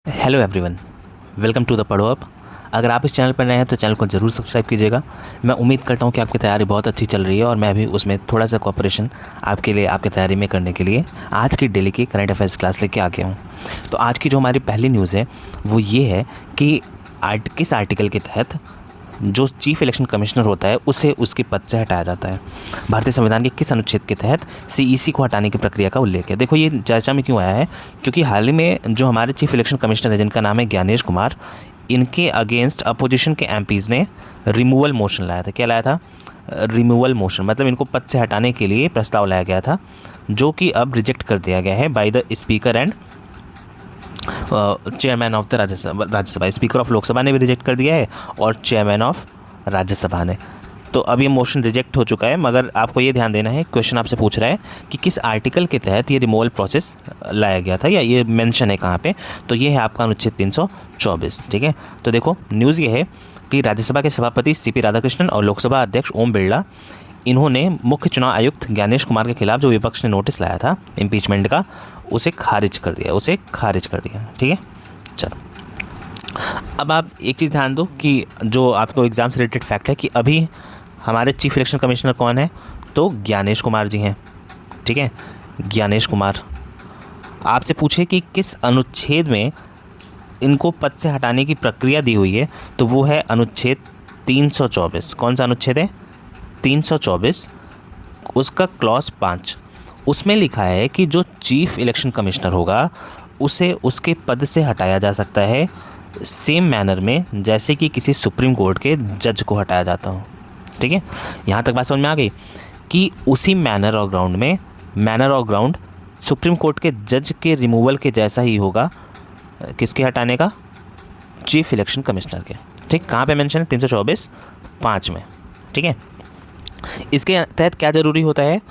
Hello everyone, welcome to the Padho up. अगर आप इस चैनल पर नए हैं तो चैनल को ज़रूर सब्सक्राइब कीजिएगा। मैं उम्मीद करता हूं कि आपकी तैयारी बहुत अच्छी चल रही है और मैं भी उसमें थोड़ा सा कोऑपरेशन आपके लिए आपकी तैयारी में करने के लिए आज की डेली की करंट अफेयर्स क्लास लेके आ गया हूं। तो आज की जो हमारी पहली न्यूज़ है वो ये है कि किस आर्टिकल के तहत जो चीफ इलेक्शन कमिश्नर होता है उसे उसके पद से हटाया जाता है। भारतीय संविधान के किस अनुच्छेद के तहत सीईसी को हटाने की प्रक्रिया का उल्लेख है। देखो, ये चर्चा में क्यों आया है, क्योंकि हाल ही में जो हमारे चीफ इलेक्शन कमिश्नर है जिनका नाम है ज्ञानेश कुमार, इनके अगेंस्ट अपोजिशन के एमपीज़ ने रिमूवल मोशन लाया था। क्या लाया था? रिमूवल मोशन, मतलब इनको पद से हटाने के लिए प्रस्ताव लाया गया था, जो कि अब रिजेक्ट कर दिया गया है by the speaker and chairman of the Rajya Sabha. Speaker of Lok Sabha ने भी रिजेक्ट कर दिया है और चेयरमैन ऑफ राज्यसभा ने। तो अब ये मोशन रिजेक्ट हो चुका है, मगर आपको ये ध्यान देना है, क्वेश्चन आपसे पूछ रहा है कि किस आर्टिकल के तहत ये रिमूवल प्रोसेस लाया गया था या ये मेंशन है कहाँ पे। तो ये है आपका अनुच्छेद 324। ठीक है, तो देखो न्यूज़ ये है कि राज्यसभा के सभापति सीपी राधाकृष्णन और लोकसभा अध्यक्ष ओम बिरला, इन्होंने मुख्य चुनाव आयुक्त ज्ञानेश कुमार के खिलाफ जो विपक्ष ने नोटिस लाया था इम्पीचमेंट का, उसे खारिज कर दिया। ठीक है, चलो अब आप एक चीज़ ध्यान दो कि जो आपको एग्ज़ाम से रिलेटेड फैक्ट है कि अभी हमारे चीफ इलेक्शन कमिश्नर कौन है, तो ज्ञानेश कुमार जी हैं। ठीक है, ज्ञानेश कुमार। आपसे पूछे कि किस अनुच्छेद में इनको पद से हटाने की प्रक्रिया दी हुई है, तो वो है अनुच्छेद 324। कौन सा अनुच्छेद है? 324, उसका क्लॉज 5। उसमें लिखा है कि जो चीफ इलेक्शन कमिश्नर होगा उसे उसके पद से हटाया जा सकता है सेम मैनर में जैसे कि किसी सुप्रीम कोर्ट के जज को हटाया जाता हो। ठीक है, यहाँ तक बात समझ में आ गई कि उसी मैनर और ग्राउंड सुप्रीम कोर्ट के जज के रिमूवल के जैसा ही होगा किसके हटाने का? चीफ इलेक्शन कमिश्नर के। ठीक, कहाँ पे मेंशन है? 324(5) में। ठीक है, इसके तहत क्या ज़रूरी होता है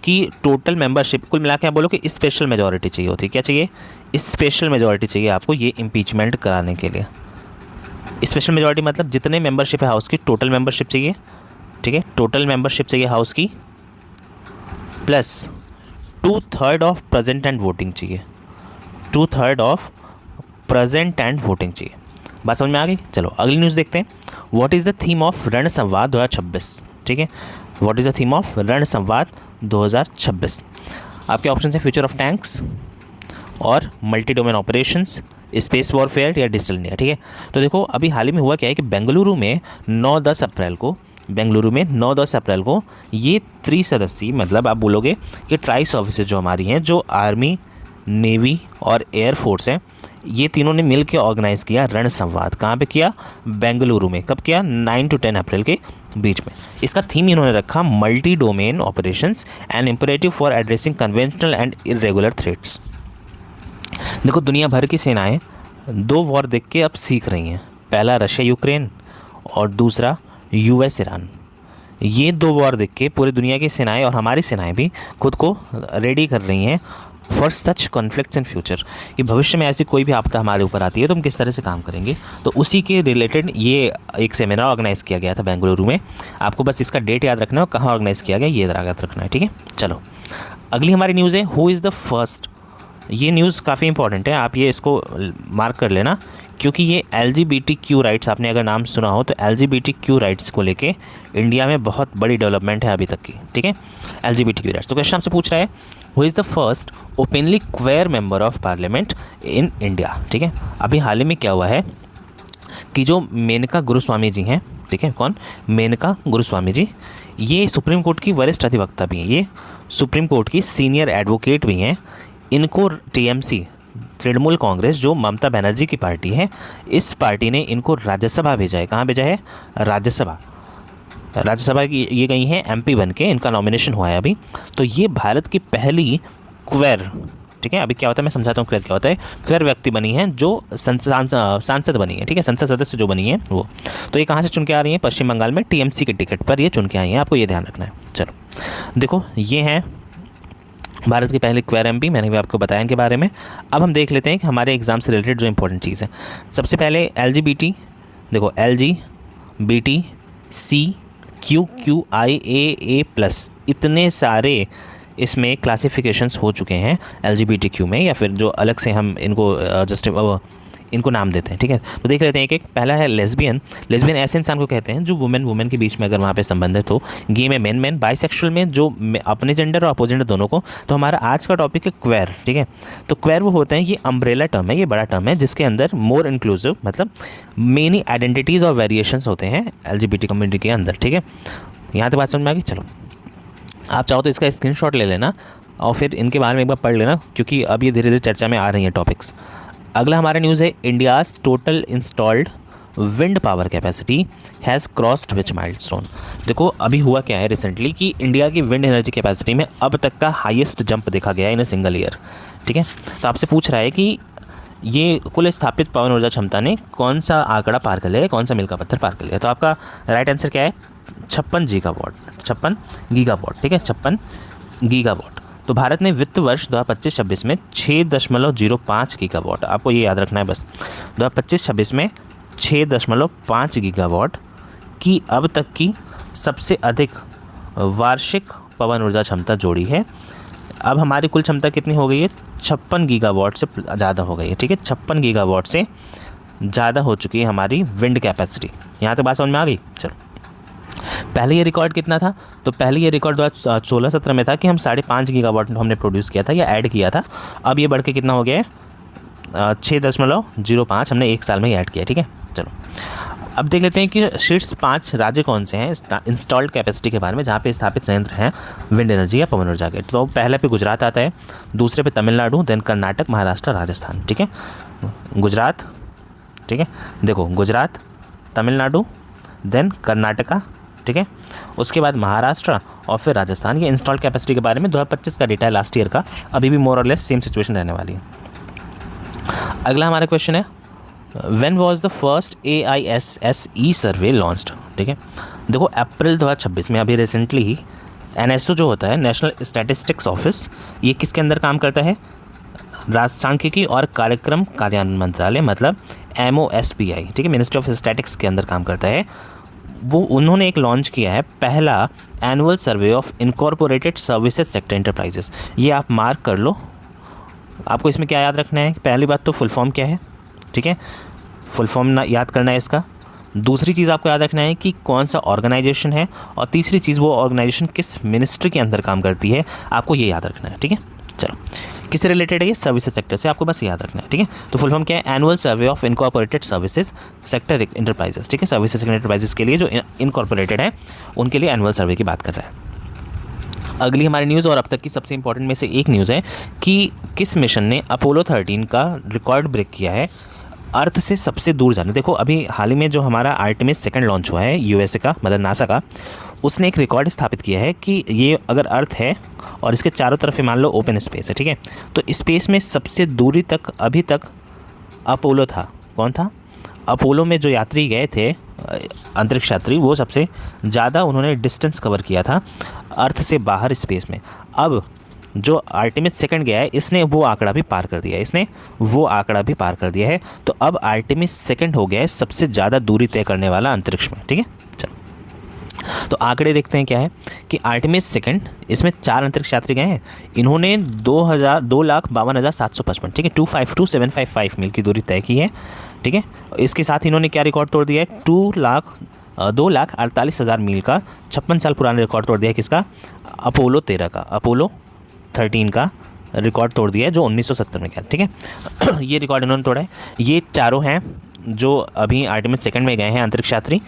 कि टोटल मेंबरशिप, कुल मिला के आप बोलो कि स्पेशल मेजॉरिटी चाहिए होती है। क्या चाहिए? स्पेशल मेजॉरिटी चाहिए आपको ये इम्पीचमेंट कराने के लिए। स्पेशल मेजॉरिटी मतलब जितने मेंबरशिप है हाउस की, टोटल मेंबरशिप चाहिए। ठीक है, टोटल मेंबरशिप चाहिए हाउस की, plus 2/3 of present and voting चाहिए। 2/3 ऑफ प्रेजेंट एंड वोटिंग चाहिए। बात समझ में आ गई? चलो अगली न्यूज़ देखते हैं। What is the theme of रण संवाद 2026? ठीक है, what is the theme of रण संवाद 2026? आपके ऑप्शन है फ्यूचर ऑफ टैंक्स और multi domain operations, space warfare या डिजिटल इंडिया। ठीक है, तो देखो अभी हाल ही में हुआ क्या है कि बेंगलुरु में 9-10 अप्रैल को ये त्रिसदस्यीय, मतलब आप बोलोगे कि ट्राई सर्विसेज जो हमारी हैं, जो आर्मी, नेवी और एयरफोर्स हैं, ये तीनों ने मिल के ऑर्गेनाइज़ किया रण संवाद। कहाँ पे किया? बेंगलुरु में। कब किया? 9 to 10 अप्रैल के बीच में। इसका थीम इन्होंने रखा multi domain operations and imperative for addressing conventional and irregular threats. देखो दुनिया भर की सेनाएं 2 वॉर देख के अब सीख रही हैं। पहला रशिया यूक्रेन और दूसरा यूएस ईरान। ये 2 वॉर देख के पूरी दुनिया की सेनाएं और हमारी सेनाएं भी खुद को रेडी कर रही हैं for such conflicts in future, कि भविष्य में ऐसी कोई भी आपदा हमारे ऊपर आती है तो हम किस तरह से काम करेंगे। तो उसी के रिलेटेड ये एक सेमिनार ऑर्गेनाइज़ किया गया था बेंगलुरु में। आपको बस इसका डेट याद रखना है और कहाँ ऑर्गेनाइज़ किया गया ये याद रखना है। ठीक है, चलो अगली हमारी न्यूज़ है हु इज़ द फर्स्ट। ये न्यूज़ काफ़ी इंपॉर्टेंट है, आप ये इसको मार्क कर लेना, क्योंकि ये LGBTQ राइट्स, आपने अगर नाम सुना हो तो LGBTQ राइट्स को लेके इंडिया में बहुत बड़ी डेवलपमेंट है अभी तक की। ठीक है, LGBTQ राइट्स। तो क्वेश्चन आपसे पूछ रहा है who is the first openly queer member of parliament in India. ठीक है, अभी हाल ही में क्या हुआ है कि जो मेनका गुरुस्वामी जी हैं, ठीक है, कौन? मेनका गुरुस्वामी जी, ये सुप्रीम कोर्ट की वरिष्ठ अधिवक्ता भी हैं, ये सुप्रीम कोर्ट की सीनियर एडवोकेट भी हैं। इनको TMC, तृणमूल कांग्रेस, जो ममता बनर्जी की पार्टी है, इस पार्टी ने इनको राज्यसभा भेजा है। कहाँ भेजा है? राज्यसभा की ये गई हैं MP बन के, इनका नॉमिनेशन हुआ है अभी। तो ये भारत की पहली क्वेर, ठीक है, अभी क्या होता है मैं समझाता हूँ क्वेर क्या होता है। क्वेर व्यक्ति बनी है जो सांसद बनी है। ठीक है, संसद सदस्य जो बनी है वो। तो ये कहाँ से चुन के आ रही है? पश्चिम बंगाल में TMC के टिकट पर ये चुन के आई हैं, आपको ये ध्यान रखना है। चलो देखो, ये हैं भारत की पहली क्वेर MP, मैंने भी आपको बताया इनके बारे में। अब हम देख लेते हैं कि हमारे एग्जाम से रिलेटेड जो इंपॉर्टेंट चीज़ है। सबसे पहले LGBT, देखो LGBTQIAA+, इतने सारे इसमें क्लासिफिकेशंस हो चुके हैं LGBTQ में, या फिर जो अलग से हम इनको जस्ट इनको नाम देते हैं, ठीक है। तो देख लेते हैं एक एक। पहला है लेस्बियन। लेस्बियन ऐसे इंसान को कहते हैं जो वुमेन के बीच में अगर वहाँ पे संबंधित हो। गे में मेन, बाइसेक्सुअल में जो अपने जेंडर और अपोजिट जेंडर दोनों को। तो हमारा आज का टॉपिक है क्वेर, ठीक है। तो क्वेर वो होते हैं, ये अम्ब्रेला टर्म है, ये बड़ा टर्म है जिसके अंदर मोर इंक्लूसिव मतलब मेनी आइडेंटिटीज़ और वेरिएशंस होते हैं LGBT कम्युनिटी के अंदर, ठीक है। यहाँ तक बात समझ में आ गई। चलो आप चाहो तो इसका स्क्रीनशॉट ले लेना और फिर इनके बारे में एक बार पढ़ लेना, क्योंकि अब ये धीरे धीरे चर्चा में आ रही हैं टॉपिक्स। अगला हमारा न्यूज़ है India's total installed wind power capacity has crossed which milestone. देखो अभी हुआ क्या है रिसेंटली कि इंडिया की विंड एनर्जी कैपेसिटी में अब तक का हाईएस्ट जंप देखा गया है इन ए सिंगल ईयर, ठीक है। तो आपसे पूछ रहा है कि ये कुल स्थापित पवन ऊर्जा क्षमता ने कौन सा आंकड़ा पार कर लिया है, कौन सा मील का पत्थर पार कर लिया। तो आपका राइट आंसर क्या है, 56 गीगावाट, ठीक है, 56 गीगावाट। तो भारत ने वित्त वर्ष 2025-26 में 6.05 गीगावाट, आपको ये याद रखना है बस, 2025-26 में 6.5 गीगावाट की अब तक की सबसे अधिक वार्षिक पवन ऊर्जा क्षमता जोड़ी है। अब हमारी कुल क्षमता कितनी हो गई है, 56 गीगावाट से ज़्यादा हो गई है, ठीक है। 56 गीगावाट से ज़्यादा हो चुकी है हमारी विंड कैपेसिटी। यहाँ तक बात समझ में आ गई। चलो पहले ये रिकॉर्ड कितना था, तो पहले ये रिकॉर्ड 2016-17 में था कि हम 5.5 गीगावाट हमने प्रोड्यूस किया था या ऐड किया था। अब ये बढ़ के कितना हो गया है, 6.05 हमने एक साल में ही ऐड किया, ठीक है। चलो अब देख लेते हैं कि शीर्ष 5 राज्य कौन से हैं इंस्टॉल्ड कैपेसिटी के बारे में, जहाँ पे स्थापित संयंत्र हैं विंड एनर्जी या पवन ऊर्जा के। तो पहले पे गुजरात आता है, दूसरे पे तमिलनाडु, देन कर्नाटक, महाराष्ट्र, राजस्थान, ठीक है। गुजरात, ठीक है, देखो गुजरात, तमिलनाडु, देन कर्नाटका, ठीक है, उसके बाद महाराष्ट्र और फिर राजस्थान। ये इंस्टॉल्ड कैपेसिटी के बारे में 2025 का डेटा है, लास्ट ईयर का। अभी भी मोर और लेस सेम सिचुएशन रहने वाली है। अगला हमारा क्वेश्चन है when was the first AISSE survey launched, ठीक है। देखो अप्रैल 2026 में, अभी रिसेंटली ही NSO जो होता है नेशनल स्टैटिस्टिक्स ऑफिस, ये किसके अंदर काम करता है, सांख्यिकी और कार्यक्रम कार्यान्वयन मंत्रालय मतलब MOSPI, ठीक है, मिनिस्ट्री ऑफ स्टैटिक्स के अंदर काम करता है। वो उन्होंने एक लॉन्च किया है पहला annual survey of incorporated services sector enterprises. ये आप मार्क कर लो। आपको इसमें क्या याद रखना है, पहली बात तो फुल फॉर्म क्या है, ठीक है, फुल फॉर्म ना याद करना है इसका। दूसरी चीज़ आपको याद रखना है कि कौन सा ऑर्गेनाइजेशन है, और तीसरी चीज़ वो ऑर्गेनाइजेशन किस मिनिस्ट्री के अंदर काम करती है, आपको ये याद रखना है, ठीक है। चलो किससे रिलेटेड है ये, सर्विसेज सेक्टर से, आपको बस याद रखना है, ठीक है। तो फुल फॉर्म क्या है, annual survey of incorporated services sector enterprises, ठीक है। सर्विसेज सेक्टर एंटरप्राइजेस के लिए जो इनकॉर्पोरेटेड है उनके लिए एनुअल सर्वे की बात कर रहा है। अगली हमारी न्यूज़ और अब तक की सबसे इंपॉर्टेंट में से एक न्यूज़ है कि किस मिशन ने अपोलो 13 का रिकॉर्ड ब्रेक किया है अर्थ से सबसे दूर जाने। देखो अभी हाल ही में जो हमारा आर्टेमिस सेकंड लॉन्च हुआ है USA का, मतलब नासा का, उसने एक रिकॉर्ड स्थापित किया है कि ये अगर अर्थ है और इसके चारों तरफ मान लो ओपन स्पेस है, ठीक है, तो स्पेस में सबसे दूरी तक अभी तक अपोलो था। कौन था, अपोलो में जो यात्री गए थे अंतरिक्ष यात्री, वो सबसे ज़्यादा उन्होंने डिस्टेंस कवर किया था अर्थ से बाहर स्पेस में। अब जो आर्टेमिस सेकंड गया है इसने वो आंकड़ा भी पार कर दिया है, तो अब आर्टेमिस सेकंड हो गया है सबसे ज़्यादा दूरी तय करने वाला अंतरिक्ष में, ठीक है। चलो तो आंकड़े देखते हैं क्या है कि आर्टेमिस सेकंड, इसमें 4 अंतरिक्ष यात्री गए हैं, इन्होंने 2,52,755, ठीक है, 252,755 मील की दूरी तय की है, ठीक है। इसके साथ इन्होंने क्या रिकॉर्ड तोड़ दिया है, 2,48,000 मील का 56 साल पुराना रिकॉर्ड तोड़ दिया है। किसका, अपोलो 13 का रिकॉर्ड तोड़ दिया है जो 1970 में किया, ठीक है। ये रिकॉर्ड इन्होंने तोड़ा है। ये चारों हैं जो अभी आर्टेमिस सेकंड में गए हैं अंतरिक्ष यात्री,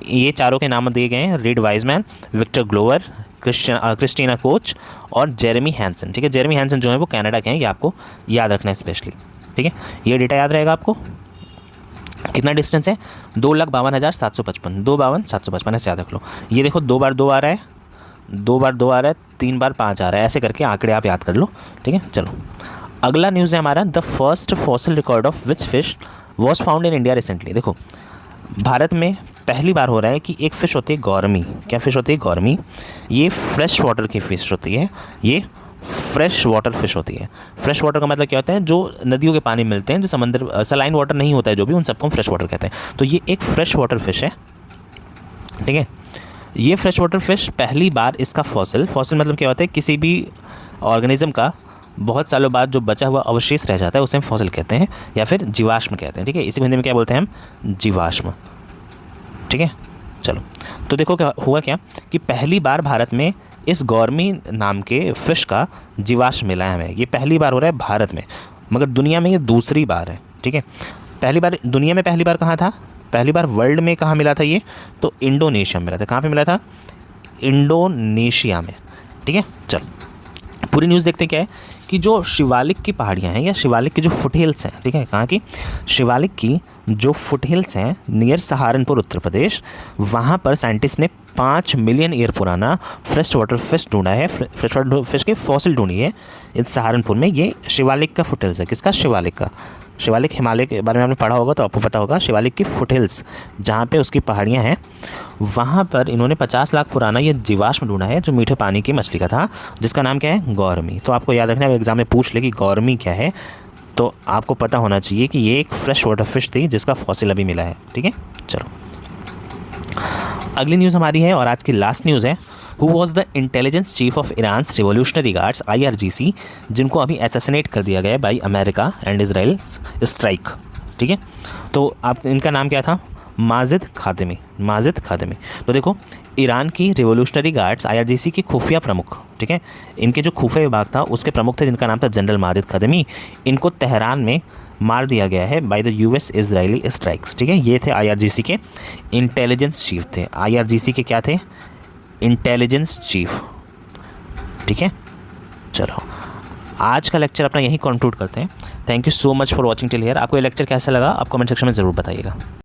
ये चारों के नाम दिए गए हैं, Reed Wiseman, Victor Glover, Christina Koch और जेरेमी हैंसन, ठीक है। जेरेमी हैंसन जो है वो कनाडा के हैं, ये आपको याद रखना है स्पेशली, ठीक है। ये डेटा याद रहेगा आपको। कितना डिस्टेंस है, 2,52,755, 2,52,755 ऐसे याद रख लो। ये देखो 2 बार 2 आ रहा है, 2 बार 2 आ रहा है, 3 बार 5 आ रहा है, ऐसे करके आंकड़े आप याद कर लो, ठीक है। चलो अगला न्यूज़ है हमारा, the first fossil record of which fish was found in India recently. देखो भारत में पहली बार हो रहा है कि एक फ़िश होती है गौरमी। क्या फ़िश होती है, गौरमी। ये फ्रेश वाटर की फ़िश होती है, ये फ्रेश वाटर फिश होती है। फ्रेश वाटर का मतलब क्या होता है, जो नदियों के पानी मिलते हैं, जो समंदर सलाइन वाटर नहीं होता है जो भी, उन सबको हम फ्रेश वाटर कहते हैं। तो ये एक फ्रेश वाटर फिश है, ठीक है। ये फ्रेश वाटर फिश पहली बार इसका फॉसिल मतलब क्या होता है, किसी भी ऑर्गेनिज्म का बहुत सालों बाद जो बचा हुआ अवशेष रह जाता है उसे हम फॉसिल कहते हैं या फिर जीवाश्म कहते हैं, ठीक है। इसी हिंदी में क्या बोलते हैं हम, जीवाश्म, ठीक है। चलो, तो देखो क्या हुआ, क्या कि पहली बार भारत में इस गौरमी नाम के फिश का जीवाश्म मिला है हमें। ये पहली बार हो रहा है भारत में, मगर दुनिया में ये दूसरी बार है, ठीक है। पहली बार दुनिया में, पहली बार कहाँ था, पहली बार वर्ल्ड में कहाँ मिला था ये, तो इंडोनेशिया में मिला था। कहाँ पे मिला था, इंडोनेशिया में, ठीक है। चलो पूरी न्यूज़ देखते क्या है कि जो शिवालिक की पहाड़ियाँ हैं या शिवालिक की जो फुटहिल्स हैं, ठीक है, कहाँ की, शिवालिक की जो फुटहिल्स हैं नियर सहारनपुर उत्तर प्रदेश, वहाँ पर साइंटिस्ट ने 5 मिलियन ईयर पुराना फ्रेश वाटर फिश ढूंढा है, फ्रेश वाटर फिश के फॉसिल ढूंढी है इस सहारनपुर में। ये शिवालिक का फुटहिल्स है, किसका, शिवालिक का। शिवालिक हिमालय के बारे में आपने पढ़ा होगा तो आपको पता होगा, शिवालिक की फुटहिल्स जहाँ पे उसकी पहाड़ियाँ हैं, वहाँ पर इन्होंने 50 लाख पुराना ये जीवाश्म ढूंढा है जो मीठे पानी की मछली का था, जिसका नाम क्या है, गौरमी। तो आपको याद रखना है, एग्जाम में पूछ ले कि गौरमी क्या है, तो आपको पता होना चाहिए कि ये एक फ्रेश वाटर फिश थी जिसका फॉसिल अभी मिला है, ठीक है। चलो अगली न्यूज़ हमारी है और आज की लास्ट न्यूज़ है। Who was the intelligence chief of Iran's revolutionary guards IRGC, जिनको अभी असैसिनेट कर दिया गया है by America and Israel strike, ठीक है। तो आप इनका नाम क्या था, माजिद खादिमी, माजिद खादिमी। तो देखो, ईरान की रिवोल्यूशनरी गार्ड्स IRGC की खुफिया प्रमुख, ठीक है, इनके जो खुफिया विभाग था उसके प्रमुख थे जिनका नाम था जनरल माजिद खादिमी। इनको तेहरान में मार दिया गया है by the US Israeli strikes, ठीक है। ये थे IRGC के इंटेलिजेंस चीफ थे, IRGC के क्या थे, इंटेलिजेंस चीफ, ठीक है। चलो आज का लेक्चर अपना यहीं कंक्लूड करते हैं। Thank you so much for watching till here. आपको ये लेक्चर कैसा लगा आप कमेंट सेक्शन में ज़रूर बताइएगा।